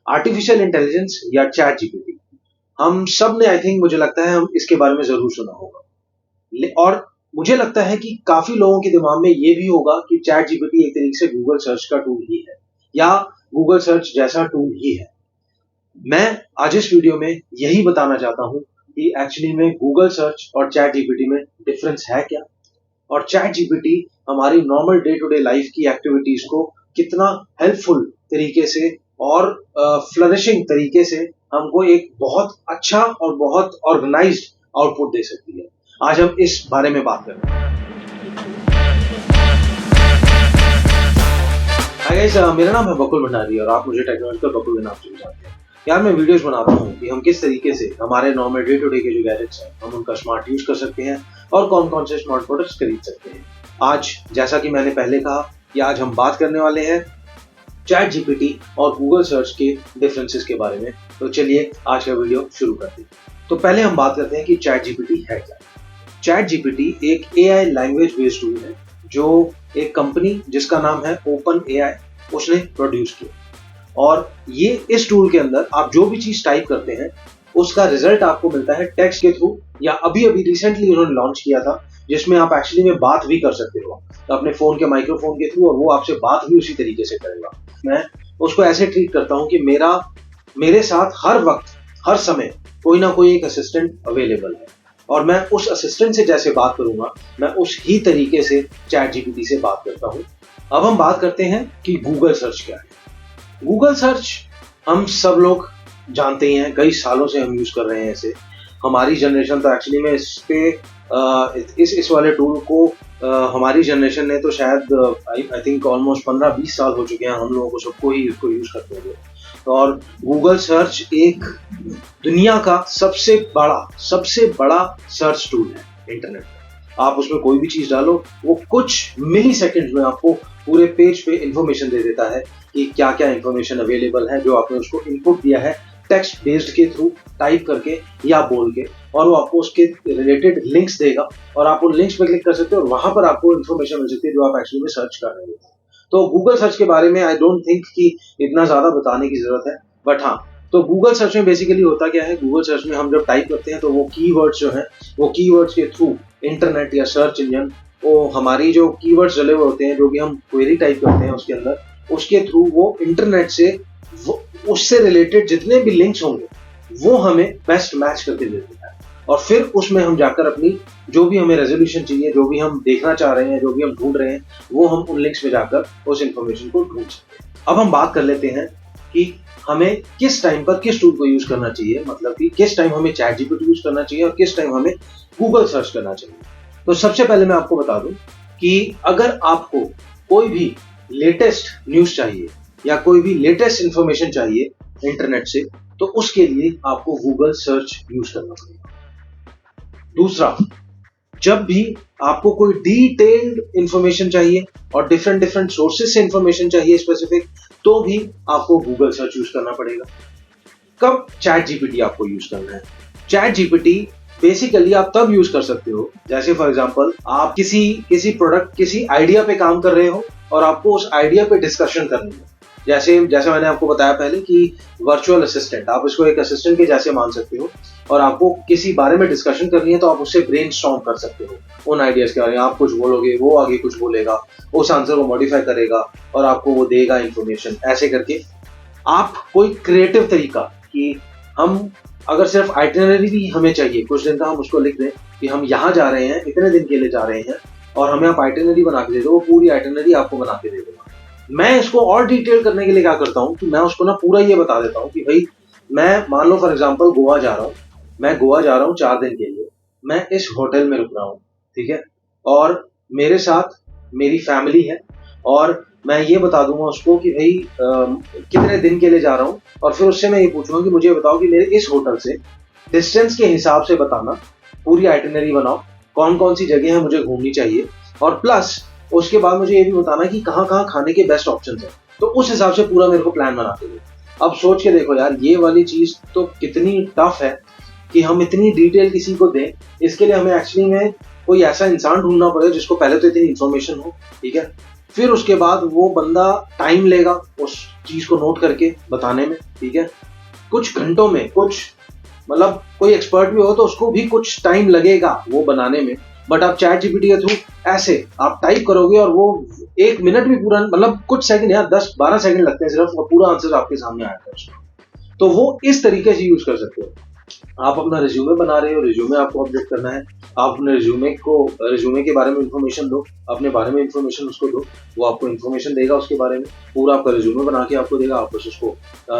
Artificial intelligence या chat GPT, हम सब ने आई थिंक मुझे लगता है हम इसके बारे में जरूर सुना होगा। और मुझे लगता है कि काफी लोगों के दिमाग में ये भी होगा कि चैट जीपीटी एक तरीके से गूगल सर्च का टूल ही है या गूगल सर्च जैसा टूल ही है। मैं आज इस वीडियो में यही बताना चाहता हूं कि एक्चुअली में गूगल सर्च और चैट जीपीटी में डिफरेंस है क्या, और चैट जीपीटी हमारी normal day to day life की एक्टिविटीज को कितना हेल्पफुल तरीके से और फ्लरिशिंग तरीके से हमको एक बहुत अच्छा और बहुत ऑर्गेनाइज्ड आउटपुट दे सकती है। आज हम इस बारे में बात करेंगे। हाय गाइस, मेरा नाम है बकुल भंडारी और आप मुझे टेक्नोलॉजिकल बकुल के नाम से जानते हैं। यार मैं वीडियोस बनाता हूँ कि हम किस तरीके से हमारे नॉर्मल डे टू डे के जो गैजेट्स हैं हम उनका स्मार्ट यूज कर सकते हैं और कौन कौन से स्मार्ट प्रोडक्ट्स खरीद सकते हैं। आज जैसा कि मैंने पहले कहा कि आज हम बात करने वाले हैं चैट जीपीटी और गूगल सर्च के डिफरेंसेस के बारे में। तो चलिए आज का वीडियो शुरू करते हैं। तो पहले हम बात करते हैं कि चैट जीपीटी है क्या। चैट जीपीटी एक एआई लैंग्वेज बेस्ड टूल है जो एक कंपनी जिसका नाम है ओपन एआई उसने प्रोड्यूस किया, और ये इस टूल के अंदर आप जो भी चीज टाइप करते हैं उसका रिजल्ट आपको मिलता है टेक्स्ट के थ्रू, या अभी रिसेंटली उन्होंने लॉन्च किया था जिसमें आप एक्चुअली में बात भी कर सकते हो अपने फोन के माइक्रोफोन के थ्रू, और वो आपसे बात भी उसी तरीके से करेगा। मैं उसको ऐसे ट्रीट करता हूं कि मेरे साथ हर वक्त हर समय कोई ना कोई एक असिस्टेंट अवेलेबल है, और मैं उस असिस्टेंट से जैसे बात करूंगा मैं उस ही तरीके से चैट जीपीटी से बात करता हूं। अब हम बात करते हैं कि गूगल सर्च क्या है। गूगल सर्च हम सब लोग जानते ही हैं, कई सालों से हम यूज कर रहे हैं इसे। हमारी जनरेशन तो एक्चुअली में इस वाले टूल को हमारी जनरेशन ने तो शायद आई थिंक ऑलमोस्ट 15-20 साल हो चुके हैं हम लोगों को सबको ही इसको यूज करते हुए। और गूगल सर्च एक दुनिया का सबसे बड़ा सर्च टूल है इंटरनेट पर। आप उसमें कोई भी चीज डालो वो कुछ मिली सेकेंड में आपको पूरे पेज पे इंफॉर्मेशन दे देता है कि क्या क्या इंफॉर्मेशन अवेलेबल है जो आपने उसको इनपुट दिया है टेक्स्ट बेस्ड के थ्रू, टाइप करके या बोल के, और वो आपको उसके रिलेटेड लिंक्स देगा और आप उन लिंक्स पे क्लिक कर सकते हो और वहां पर आपको इन्फॉर्मेशन मिल सकती है जो आप एक्चुअली में सर्च कर रहे हो। तो गूगल सर्च के बारे में आई डोंट थिंक कि इतना ज्यादा बताने की जरूरत है, बट हाँ, तो गूगल सर्च में बेसिकली होता क्या है, गूगल सर्च में हम जब टाइप करते हैं तो वो कीवर्ड्स जो हैं वो कीवर्ड्स के थ्रू इंटरनेट या सर्च इंजन वो हमारी जो कीवर्ड्स डले हुए होते हैं जो भी हम क्वेरी टाइप करते हैं उसके अंदर, उसके थ्रू वो इंटरनेट से उससे रिलेटेड जितने भी लिंक्स होंगे वो हमें बेस्ट मैच करके दे देता है, और फिर उसमें हम जाकर अपनी जो भी हमें रेजोल्यूशन चाहिए, जो भी हम देखना चाह रहे हैं, जो भी हम ढूंढ रहे हैं, वो हम उन लिंक्स में जाकर उस इंफॉर्मेशन को ढूंढ सकते हैं। अब हम बात कर लेते हैं कि हमें किस टाइम पर किस टूल को यूज करना चाहिए, मतलब कि किस टाइम हमें चैट जीपीटी यूज करना चाहिए और किस टाइम हमें गूगल सर्च करना चाहिए। तो सबसे पहले मैं आपको बता दूं कि अगर आपको कोई भी लेटेस्ट न्यूज चाहिए या कोई भी लेटेस्ट इंफॉर्मेशन चाहिए इंटरनेट से, तो उसके लिए आपको गूगल सर्च यूज करना पड़ेगा। दूसरा, जब भी आपको कोई डिटेल्ड इंफॉर्मेशन चाहिए और डिफरेंट सोर्सेज से इंफॉर्मेशन चाहिए स्पेसिफिक, तो भी आपको गूगल सर्च यूज करना पड़ेगा। कब चैट जीपीटी आपको यूज करना है? चैट जीपीटी बेसिकली आप तब यूज कर सकते हो जैसे फॉर एग्जांपल आप किसी प्रोडक्ट, किसी आइडिया पे काम कर रहे हो और आपको उस आइडिया पे डिस्कशन करनी है। जैसे मैंने आपको बताया पहले कि वर्चुअल असिस्टेंट, आप इसको एक असिस्टेंट के जैसे मान सकते हो, और आपको किसी बारे में डिस्कशन करनी है तो आप उससे ब्रेनस्टॉर्म कर सकते हो उन आइडियाज के बारे में। आप कुछ बोलोगे, वो आगे कुछ बोलेगा, उस आंसर को मॉडिफाई करेगा और आपको वो देगा इंफॉर्मेशन। ऐसे करके आप कोई क्रिएटिव तरीका कि हम अगर सिर्फ आइटिनरी भी हमें चाहिए कुछ दिन का, हम उसको लिख दें कि हम यहाँ जा रहे हैं, इतने दिन के लिए जा रहे हैं, और हमें आप आइटिनरी बना के दे दो, वो पूरी आइटिनरी आपको बना के दे दूंगा। मैं इसको और डिटेल करने के लिए क्या करता हूँ कि मैं उसको ना पूरा ये बता देता हूँ कि भाई मैं मान लो फॉर एग्जांपल गोवा जा रहा हूँ, मैं गोवा जा रहा हूँ 4 दिन के लिए, मैं इस होटल में रुक रहा हूँ, ठीक है, और मेरे साथ मेरी फैमिली है, और मैं ये बता दूंगा उसको कि भाई कितने दिन के लिए जा रहा हूँ, और फिर उससे मैं ये पूछूंगा कि मुझे बताओ कि मेरे इस होटल से डिस्टेंस के हिसाब से बताना, पूरी आइटिनरी बनाओ, कौन कौन सी जगह है मुझे घूमनी चाहिए, और प्लस उसके बाद मुझे ये भी बताना कि कहाँ कहाँ खाने के बेस्ट ऑप्शंस हैं। तो उस हिसाब से पूरा मेरे को प्लान बना के दो। अब सोच के देखो यार, ये वाली चीज तो कितनी टफ है कि हम इतनी डिटेल किसी को दें। इसके लिए हमें एक्चुअली में कोई ऐसा इंसान ढूंढना पड़ेगा जिसको पहले तो इतनी इन्फॉर्मेशन हो, ठीक है, फिर उसके बाद वो बंदा टाइम लेगा उस चीज को नोट करके बताने में, ठीक है, कुछ घंटों में, कुछ मतलब कोई एक्सपर्ट भी हो तो उसको भी कुछ टाइम लगेगा वो बनाने में। बट आप चैट जीपीटी के थ्रू ऐसे आप टाइप करोगे और वो 1 मिनट भी पूरा, मतलब कुछ सेकंड या 10-12 सेकंड लगते हैं सिर्फ, और पूरा आंसर आपके सामने आएगा उसका। तो वो इस तरीके से यूज कर सकते हो। आप अपना रिज्यूमे बना रहे हो, रिज्यूमे आपको अपडेट करना है, आप अपने रिज्यूमे के बारे में इंफॉर्मेशन दो, अपने बारे में इंफॉर्मेशन उसको दो, वो आपको इंफॉर्मेशन देगा उसके बारे में, पूरा आपका रिज्यूमे बना के आपको देगा, आप बस उसको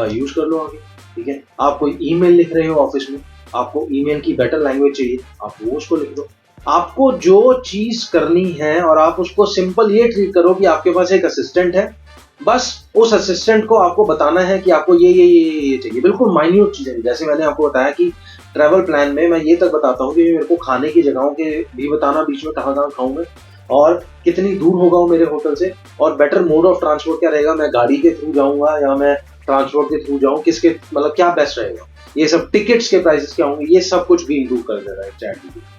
यूज कर लो आगे, ठीक है। आप कोई ईमेल लिख रहे हो ऑफिस में, आपको ईमेल की बेटर लैंग्वेज चाहिए, आप वो उसको लिख दो। आपको जो चीज करनी है और आप उसको सिंपल ये ट्रीट करो कि आपके पास एक असिस्टेंट है, बस उस असिस्टेंट को आपको बताना है कि आपको ये चाहिए, बिल्कुल माइन्यूट चीजें। जैसे मैंने आपको बताया कि ट्रैवल प्लान में मैं ये तक बताता हूँ कि मेरे को खाने की जगहों के भी बताना, बीच में कहाँ कहाँ खाऊं मैं, और कितनी दूर होगा वो मेरे होटल से, और बेटर मोड ऑफ ट्रांसपोर्ट क्या रहेगा, मैं गाड़ी के थ्रू जाऊंगा या मैं ट्रांसपोर्ट के थ्रू जाऊँ, किसके मतलब क्या बेस्ट रहेगा, ये सब टिकट्स के प्राइसेस क्या होंगे, ये सब कुछ भी इंक्लूड कर दे रहा है चैट जीपीटी।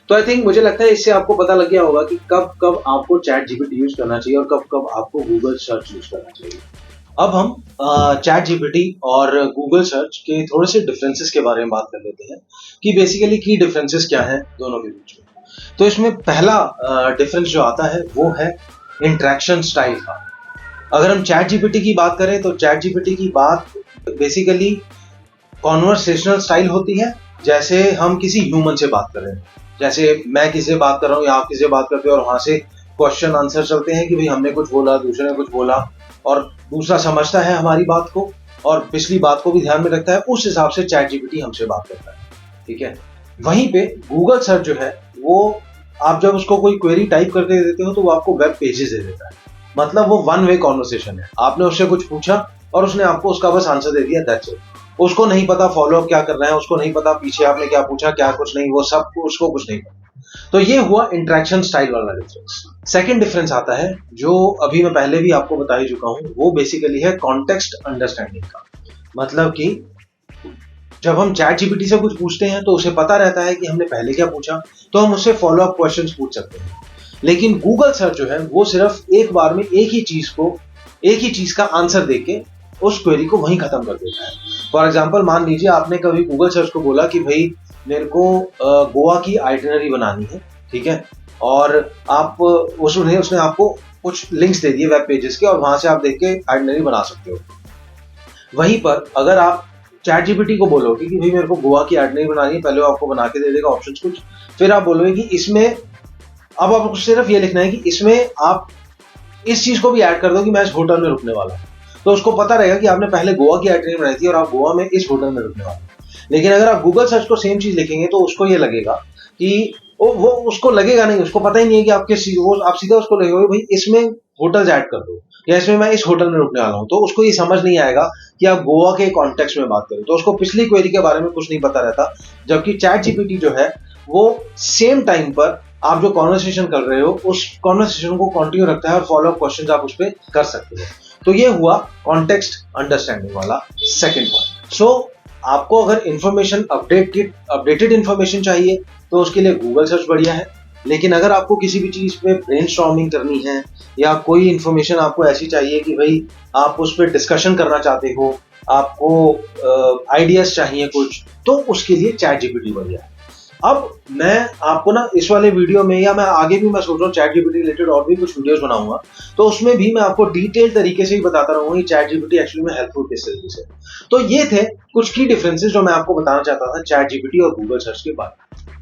तो आई थिंक मुझे लगता है इससे आपको पता लग गया होगा कि कब कब आपको चैट जीपीटी यूज करना चाहिए और कब कब आपको गूगल सर्च यूज करना चाहिए। अब हम चैट जीपीटी और गूगल सर्च के थोड़े से डिफरेंसेस के बारे में बात कर लेते हैं कि बेसिकली की डिफरेंसेस क्या हैं दोनों के बीच में। तो इसमें पहला डिफरेंस जो आता है वो है इंटरेक्शन स्टाइल का। अगर हम चैट जीपीटी की बात करें तो चैट जीपीटी की बात बेसिकली कॉन्वर्सेशनल स्टाइल होती है, जैसे हम किसी ह्यूमन से बात कर रहे हैं, जैसे मैं किसी से बात कर रहा हूँ या आप किसी से बात करते हो और वहां से क्वेश्चन आंसर चलते हैं कि भाई हमने कुछ बोला, दूसरे ने कुछ बोला, और दूसरा समझता है हमारी बात को और पिछली बात को भी ध्यान में रखता है, उस हिसाब से चैट जीपीटी हमसे बात करता है, ठीक है। वहीं पे गूगल सर्च जो है वो आप जब उसको कोई क्वेरी टाइप करके देते हो तो वो आपको वेब पेजेस दे देता है, मतलब वो वन वे कॉन्वर्सेशन है। आपने उससे कुछ पूछा और उसने आपको उसका बस आंसर दे दिया, दैट्स इट। उसको नहीं पता फॉलो अप क्या करना है, उसको नहीं पता पीछे आपने क्या पूछा, क्या कुछ नहीं, वो सब उसको कुछ नहीं पता। तो ये हुआ इंटरेक्शन स्टाइल वाला डिफरेंस। सेकंड डिफरेंस आता है जो अभी मैं पहले भी आपको बता ही चुका हूं, वो बेसिकली है कॉन्टेक्स्ट अंडरस्टैंडिंग का। मतलब कि जब हम चैट जीपीटी से कुछ पूछते हैं तो उसे पता रहता है कि हमने पहले क्या पूछा, तो हम उससे फॉलो अप क्वेश्चंस पूछ सकते हैं। लेकिन गूगल सर्च जो है वो सिर्फ एक बार में एक ही चीज का आंसर देके उस क्वेरी को वहीं खत्म कर देता है। फॉर एग्जाम्पल मान लीजिए आपने कभी गूगल सर्च को बोला कि भाई मेरे को गोवा की आइटिनरी बनानी है, ठीक है, और आप उसने आपको कुछ लिंक्स दे दिए वेब पेजेस के और वहां से आप देख के आइटिनरी बना सकते हो। वहीं पर अगर आप चैट जीपीटी को बोलोगे कि भाई मेरे को गोवा की आइटिनरी बनानी है, पहले वो आपको बना के दे देगा ऑप्शंस कुछ, फिर आप बोलोगे कि इसमें अब आपको सिर्फ ये लिखना है कि इसमें आप इस चीज को भी ऐड कर दो कि मैं इस होटल में रुकने वाला हूँ, तो उसको पता रहेगा कि आपने पहले गोवा की आइटिनरी बनाई थी और आप गोवा में इस होटल में रुकने वाले। लेकिन अगर आप गूगल सर्च को सेम चीज लिखेंगे तो उसको ये लगेगा कि वो उसको लगेगा नहीं, उसको पता ही नहीं है कि आप सीधा उसको लगेगा भाई इसमें होटल्स ऐड कर दो या इसमें मैं इस होटल में रुकने वाला हूँ, तो उसको ये समझ नहीं आएगा कि आप गोवा के कॉन्टेक्स्ट में बात करें, तो उसको पिछली क्वेरी के बारे में कुछ नहीं पता रहता। जबकि चैट जीपीटी जो है वो सेम टाइम पर आप जो कॉन्वर्सेशन कर रहे हो उस कॉन्वर्सेशन को कंटिन्यू रखता है और फॉलो अप क्वेश्चन आप उस पर कर सकते हो। तो ये हुआ कॉन्टेक्स्ट अंडरस्टैंडिंग वाला सेकंड पॉइंट। सो आपको अगर इंफॉर्मेशन अपडेटेड इंफॉर्मेशन चाहिए तो उसके लिए गूगल सर्च बढ़िया है। लेकिन अगर आपको किसी भी चीज पे ब्रेनस्टॉर्मिंग करनी है या कोई इंफॉर्मेशन आपको ऐसी चाहिए कि भाई आप उस पर डिस्कशन करना चाहते हो, आपको आइडियाज चाहिए कुछ, तो उसके लिए चैट जीपीटी बढ़िया है। अब मैं आपको ना इस वाले वीडियो में या मैं आगे भी मैं सोच रहा हूँ चैट जीपीटी रिलेटेड और भी कुछ वीडियोस बनाऊंगा, तो उसमें भी मैं आपको डिटेल तरीके से ही बताता रहूंगा कि चैट जीपीटी एक्चुअली में हेल्पफुल किस तरीके से। तो ये थे कुछ की डिफरेंसेस जो मैं आपको बताना चाहता था चैट जीपीटी और गूगल सर्च के बारे में।